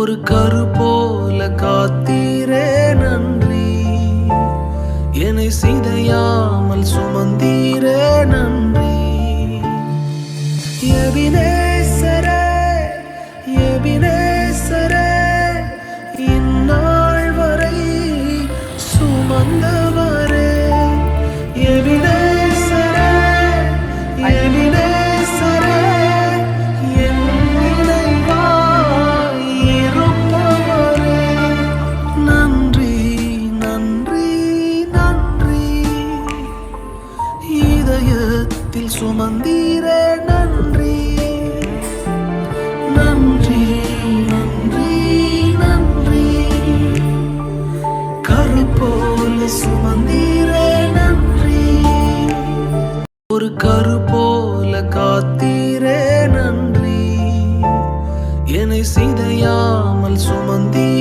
ஒரு கரு போல காத்தீரே நன்றி, என்னை சிதையாமல் சுமந்தீரே நன்றி. எபினேசரே, எபினேசரே, இந்நாள் வரை சுமந்தவரே. எபினேசரே, எபினேசரே, என் நினைவாய் இருப்பவரே. நன்றி, நன்றி, நன்றி, இதயத்தில் சுமந்தீரே நன்றி. நன்றி, நன்றி, நன்றி, கரு போல சுமந்தீரே நன்றி. ஒரு கரு போல காத்தீரே நன்றி, என்னை சிதையாமல் சுமந்தீரே